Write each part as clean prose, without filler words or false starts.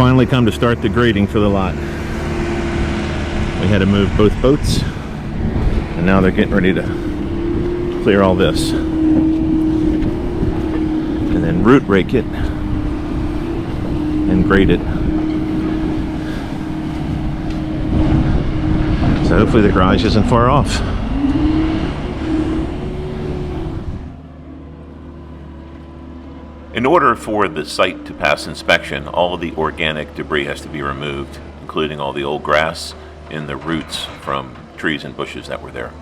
finally come to start the grading for the lot. We had to move both boats, and now they're getting ready to clear all this. And then root rake it and grade it. So hopefully the garage isn't far off. In order for the site to pass inspection, all of the organic debris has to be removed, including all the old grass and the roots from trees and bushes that were there.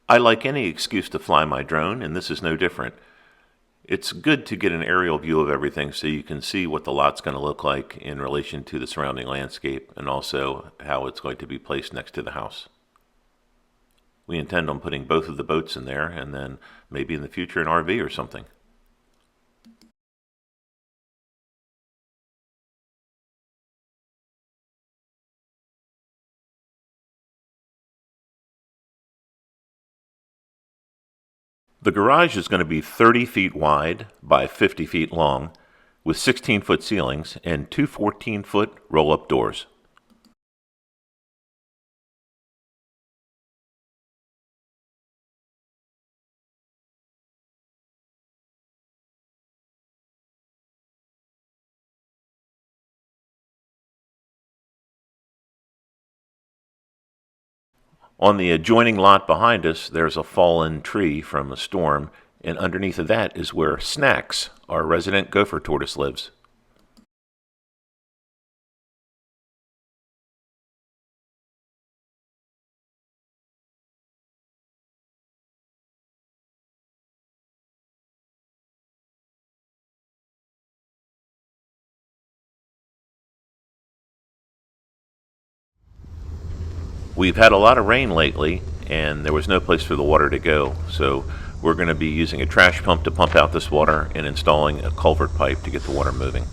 I like any excuse to fly my drone, and this is no different. It's good to get an aerial view of everything so you can see what the lot's going to look like in relation to the surrounding landscape and also how it's going to be placed next to the house. We intend on putting both of the boats in there and then maybe in the future an RV or something. The garage is going to be 30 feet wide by 50 feet long with 16-foot ceilings and two 14-foot roll-up doors. On the adjoining lot behind us, there's a fallen tree from a storm, and underneath of that is where Snacks, our resident gopher tortoise, lives. We've had a lot of rain lately, and there was no place for the water to go, so we're going to be using a trash pump to pump out this water and installing a culvert pipe to get the water moving.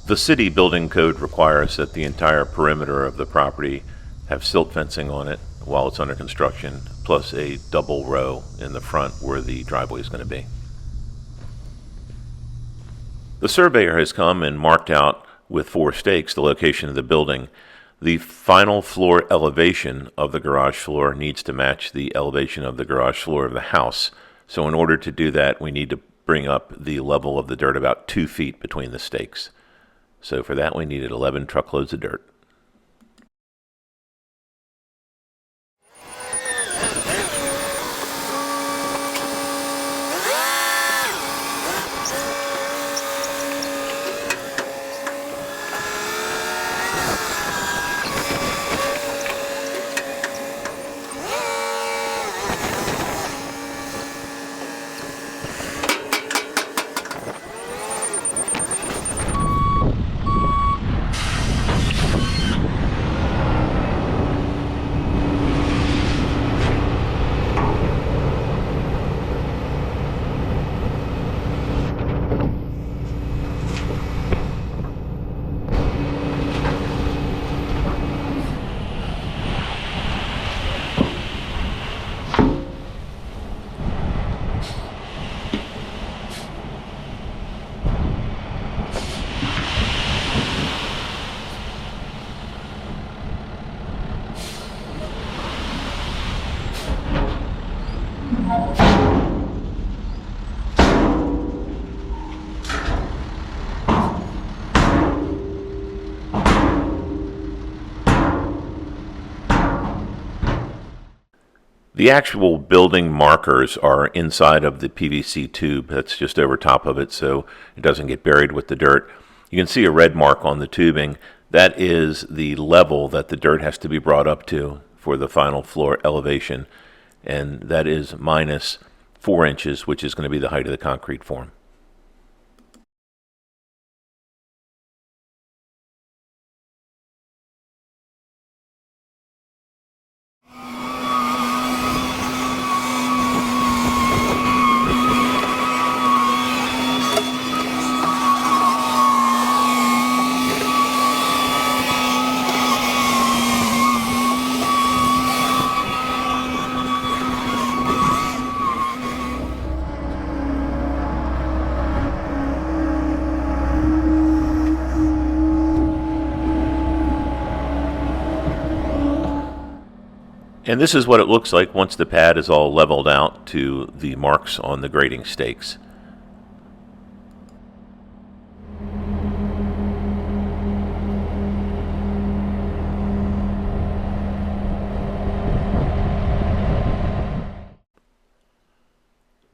The city building code requires that the entire perimeter of the property have silt fencing on it while it's under construction, plus a double row in the front where the driveway is going to be. The surveyor has come and marked out with 4 stakes the location of the building. The final floor elevation of the garage floor needs to match the elevation of the garage floor of the house. So in order to do that, we need to bring up the level of the dirt about 2 feet between the stakes. So for that, we needed 11 truckloads of dirt. The actual building markers are inside of the PVC tube that's just over top of it, so it doesn't get buried with the dirt. You can see a red mark on the tubing. That is the level that the dirt has to be brought up to for the final floor elevation, and that is minus 4 inches, which is going to be the height of the concrete form. And this is what it looks like once the pad is all leveled out to the marks on the grading stakes.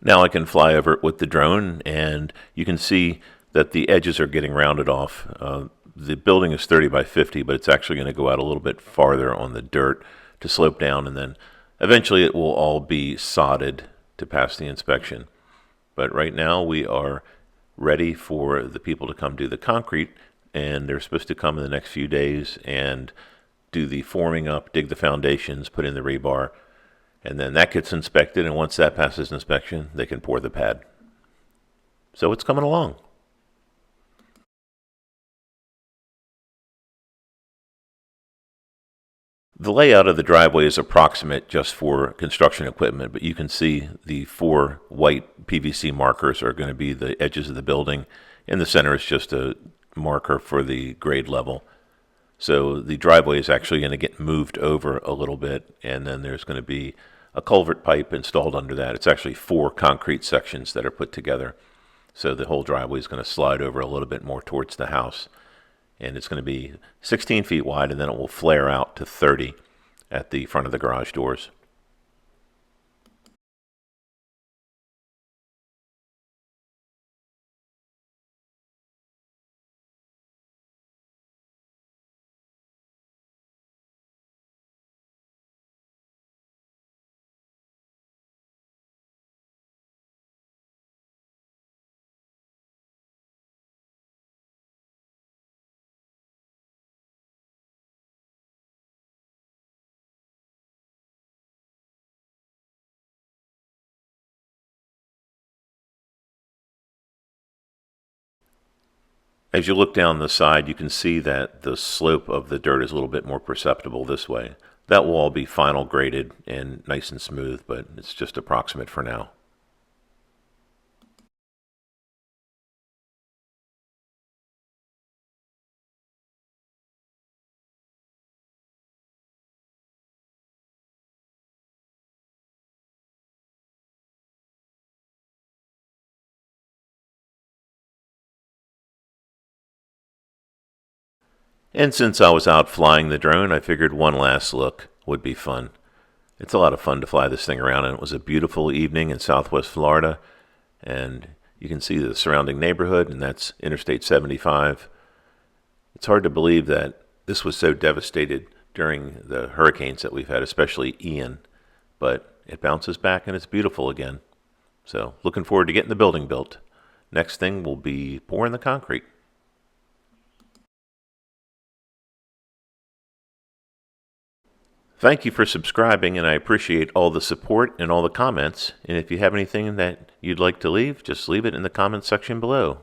Now I can fly over it with the drone, and you can see that the edges are getting rounded off. The building is 30 by 50, but it's actually going to go out a little bit farther on the dirt to slope down, and then eventually it will all be sodded to pass the inspection. But right now we are ready for the people to come do the concrete, and they're supposed to come in the next few days and do the forming up, dig the foundations, put in the rebar, and then that gets inspected, and once that passes inspection, they can pour the pad. So it's coming along. The layout of the driveway is approximate just for construction equipment, but you can see the 4 white PVC markers are going to be the edges of the building. In the center is just a marker for the grade level. So the driveway is actually going to get moved over a little bit, and then there's going to be a culvert pipe installed under that. It's actually 4 concrete sections that are put together. So the whole driveway is going to slide over a little bit more towards the house. And it's going to be 16 feet wide, and then it will flare out to 30 at the front of the garage doors. As you look down the side, you can see that the slope of the dirt is a little bit more perceptible this way. That will all be final graded and nice and smooth, but it's just approximate for now. And since I was out flying the drone, I figured one last look would be fun. It's a lot of fun to fly this thing around, and it was a beautiful evening in Southwest Florida, and you can see the surrounding neighborhood, and that's Interstate 75. It's hard to believe that this was so devastated during the hurricanes that we've had, especially Ian, but it bounces back and it's beautiful again. So looking forward to getting the building built. Next thing will be pouring the concrete. Thank you for subscribing, and I appreciate all the support and all the comments. And if you have anything that you'd like to leave, just leave it in the comments section below.